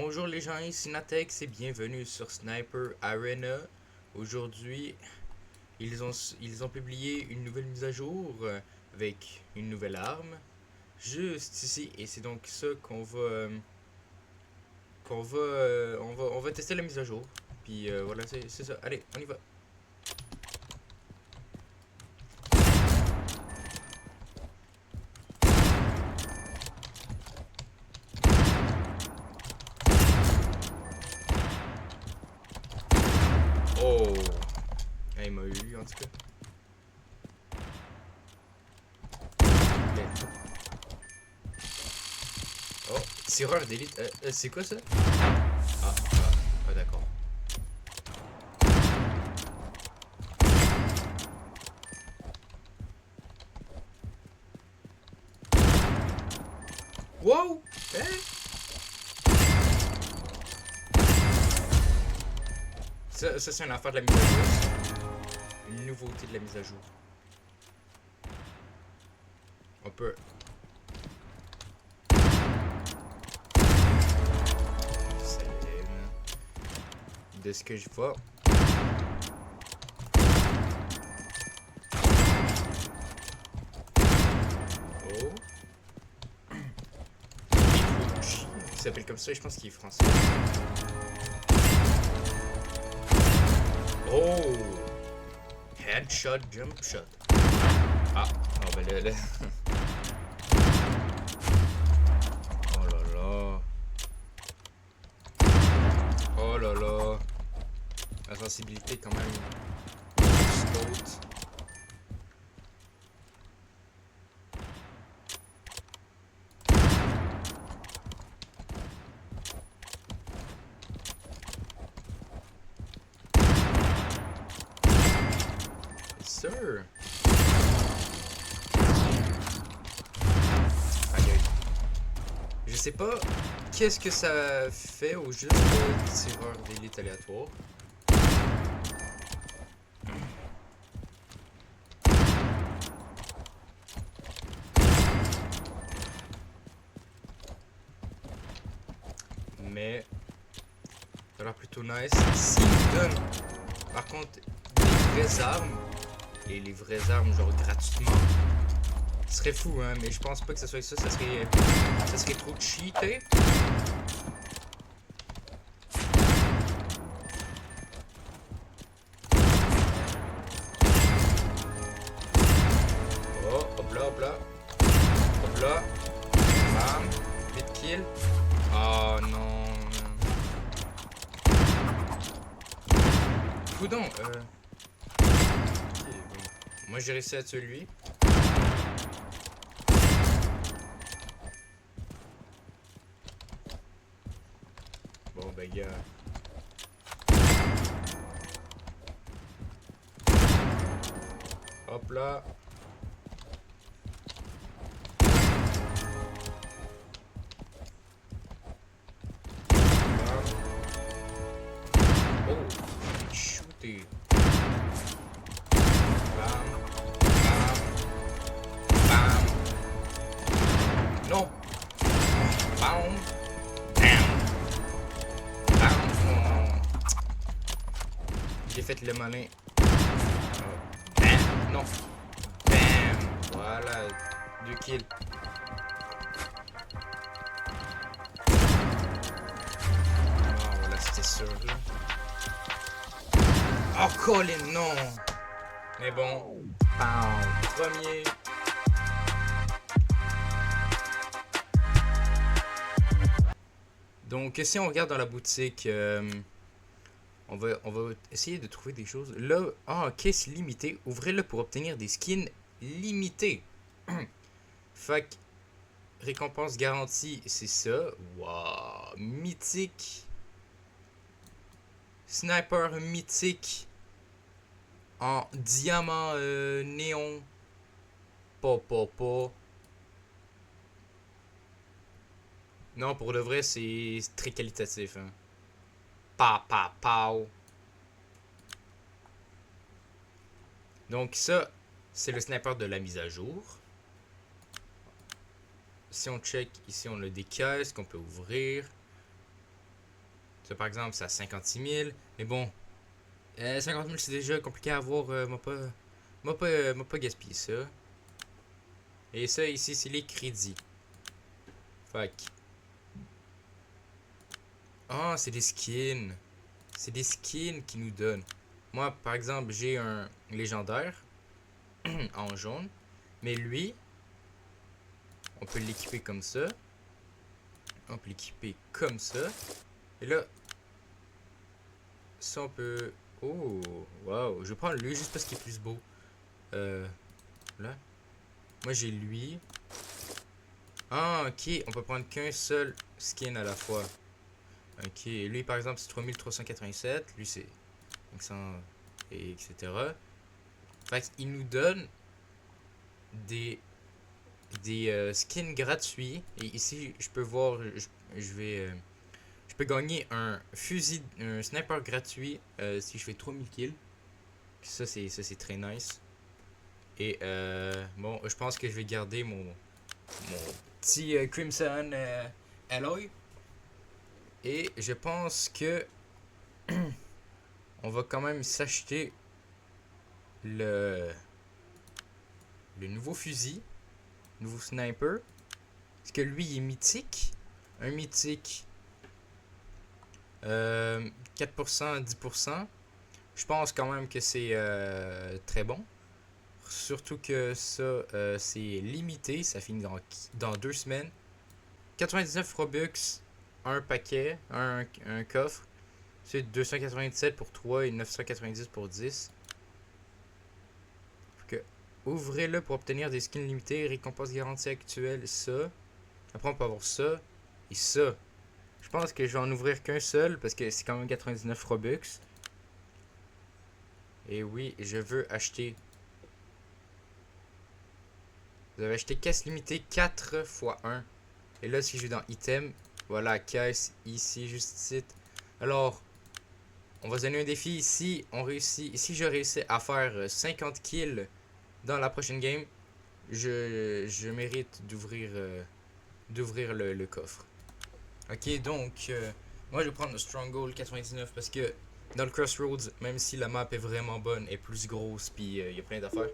Bonjour les gens, ici Natex et bienvenue sur Sniper Arena. Aujourd'hui, ils ont publié une nouvelle mise à jour avec une nouvelle arme. Juste ici, et c'est donc ça qu'on va tester la mise à jour. Puis voilà, c'est ça. Allez, on y va. Oh! Ah, il m'a eu en tout cas. Ok. Oh, tireur d'élite. C'est quoi ça? Ah, d'accord. Wow! Hein? Ça c'est une affaire de la mise à jour. Une nouveauté de la mise à jour. On peut. De ce que je vois. Oh. Il s'appelle comme ça, je pense qu'il est français. Oh! Headshot, jump shot. Ah, oh ben là. Oh là là. Oh là là. La sensibilité quand même. Saute. Sir. Aïe aïe. Je sais pas qu'est-ce que ça fait au juste tireur d'élite aléatoire. Mais ça a l'air plutôt nice. S'il nous donne par contre des vraies armes, et les vraies armes genre gratuitement, ce serait fou hein, mais je pense pas que ça soit ça, ça serait trop cheaté. Oh, hop là, hop là. Hop là. Bam. Vite kill. Oh non. Coudon, ok, bon. Moi j'ai réussi à tuer lui. Bon ben gars. Hop là. Bam. Oh, shooté. Bam. Bam. Bam. Non. Bam. Bam. Bam. J'ai fait le malin. Bam. Non. Bam. Voilà. 2 kills. Ah, voilà, c'était sûr. Là. Oh, Colin, non. Mais bon. Pow. Premier. Donc, si on regarde dans la boutique, on va essayer de trouver des choses. Là, caisse limitée. Ouvrez-le pour obtenir des skins limités. Fait que, récompense garantie, c'est ça. Wow. Mythique. Sniper mythique. En diamant néon. Pa. Non, pour de vrai, c'est très qualitatif. Hein. Pow. Donc ça, c'est le sniper de la mise à jour. Si on check, ici on a des caisses qu'on peut ouvrir. Ça, par exemple, c'est à 56 000. Mais bon, 50 000, c'est déjà compliqué à avoir. M'a pas gaspillé ça. Et ça, ici, c'est les crédits. Fuck. Ah, c'est des skins. C'est des skins qui nous donnent. Moi, par exemple, j'ai un légendaire en jaune. Mais lui, on peut l'équiper comme ça. On peut l'équiper comme ça. Et là, ça on peut... Oh, wow. Je vais prendre lui juste parce qu'il est plus beau. Là. Moi j'ai lui. Ah, ok. On peut prendre qu'un seul skin à la fois. Ok. Lui par exemple c'est 3387. Lui c'est 500 et etc. Fait qu'il nous donne des skins gratuits. Et ici je peux voir... Je vais... Je peux gagner un fusil, un sniper gratuit si je fais 3000 kills. Ça c'est très nice. Et bon, je pense que je vais garder mon petit Crimson Alloy. Et je pense que on va quand même s'acheter le nouveau fusil, nouveau sniper. Parce que lui il est mythique. Un mythique 4%, 10%. Je pense quand même que c'est très bon. Surtout que ça, c'est limité. Ça finit dans 2 semaines. 99 Robux, un paquet, un coffre. C'est 297 pour 3 et 990 pour 10. Ouvrez-le pour obtenir des skins limités. Récompense garantie actuelle, ça. Après, on peut avoir ça et ça. Je pense que je vais en ouvrir qu'un seul parce que c'est quand même 99 Robux. Et oui, je veux acheter. Vous avez acheté caisse limitée 4 x 1. Et là, si je vais dans item, voilà, caisse ici, juste ici. Alors, on va se donner un défi ici. On réussit. Si je réussis à faire 50 kills dans la prochaine game, je mérite d'ouvrir le coffre. Ok, donc, moi je vais prendre le Stronghold 99 parce que dans le Crossroads, même si la map est vraiment bonne, est plus grosse, puis il y a plein d'affaires.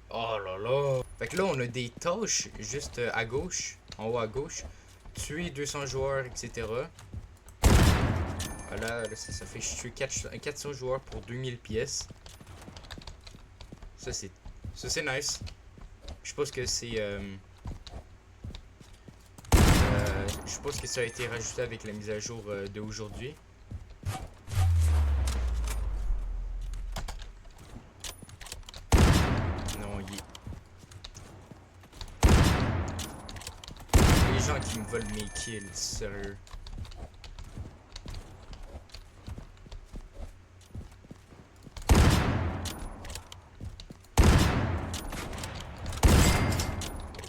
Oh là là! Fait que là, on a des tâches juste à gauche, en haut à gauche. Tuer 200 joueurs, etc. Voilà, là, ça fait tuer 400 joueurs pour 2000 pièces. Ça, c'est nice. Je pense que c'est... je pense que ça a été rajouté avec la mise à jour d'aujourd'hui. Non, les gens qui me volent mes kills, sérieux.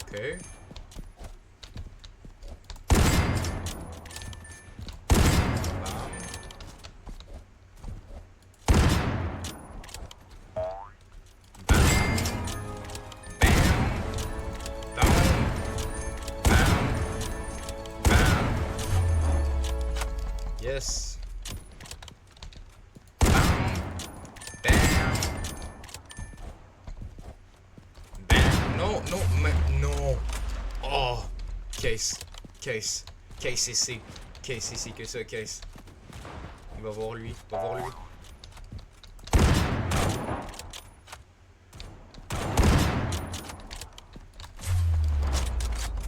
Ok. Yes. Bam. Bam. Non, non, mais non. Oh. Case. Case. Case ici. Case ici, que ça, case. Il va voir lui. Il va voir lui.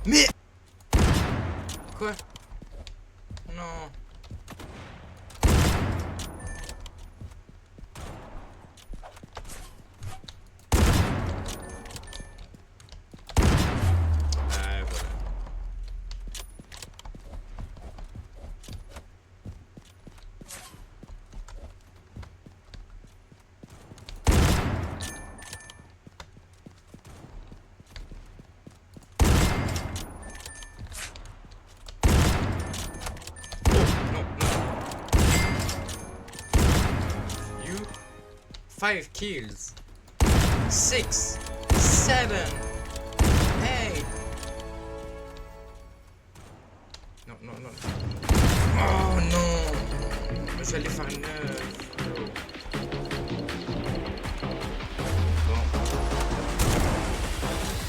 Mais. Quoi? Non. You 5 kills. 6, 7, 8. Non, non, non. Oh non. j'allais faire 9. Bon.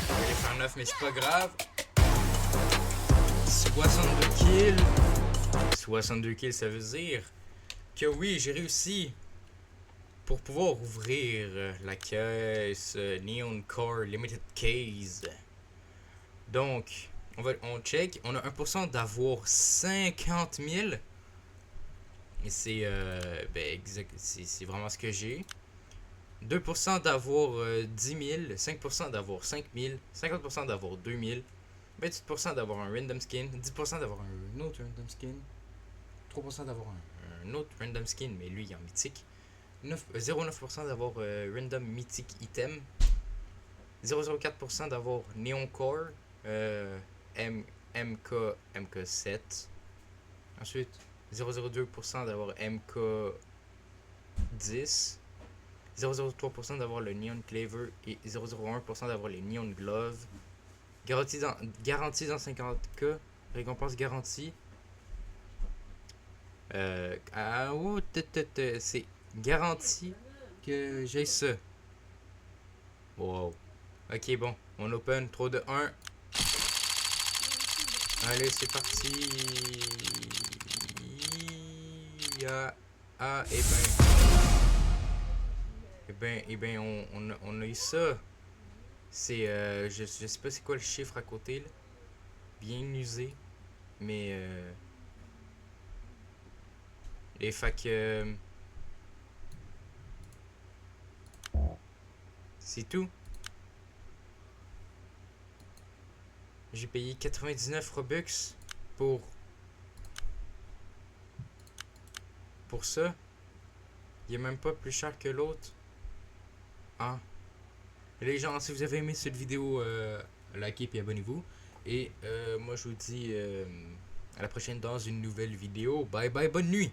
J'allais faire 9, mais c'est pas grave. 62 kills. 62 kills, ça veut dire que oui, j'ai réussi pour pouvoir ouvrir la caisse Neon Core Limited Case. Donc, on check. On a 1% d'avoir 50 000. Et c'est c'est vraiment ce que j'ai. 2% d'avoir 10 000. 5% d'avoir 5 000. 50% d'avoir 2 000. 28% d'avoir un random skin. 10% d'avoir un autre random skin. 3% d'avoir un autre random skin, mais lui il est en mythique. 0,9% d'avoir random mythique item. 0,04% d'avoir Neon Core. MK7. Ensuite, 0,02% d'avoir MK10. 0,03% d'avoir le Neon Claver et 0,01% d'avoir les Neon Gloves. Garantie dans 50k. Récompense garantie. C'est garanti que j'ai ça. Wow. Ok, bon. On open 3, 2, 1. Allez, c'est parti. Et ben, on a eu ça. C'est, je sais pas c'est quoi le chiffre à côté, là. Bien usé. Mais, et fait que... c'est tout. J'ai payé 99 Robux pour ça. Il est même pas plus cher que l'autre. Ah. Les gens, si vous avez aimé cette vidéo, likez et abonnez-vous. Et moi je vous dis à la prochaine dans une nouvelle vidéo. Bye bye, bonne nuit.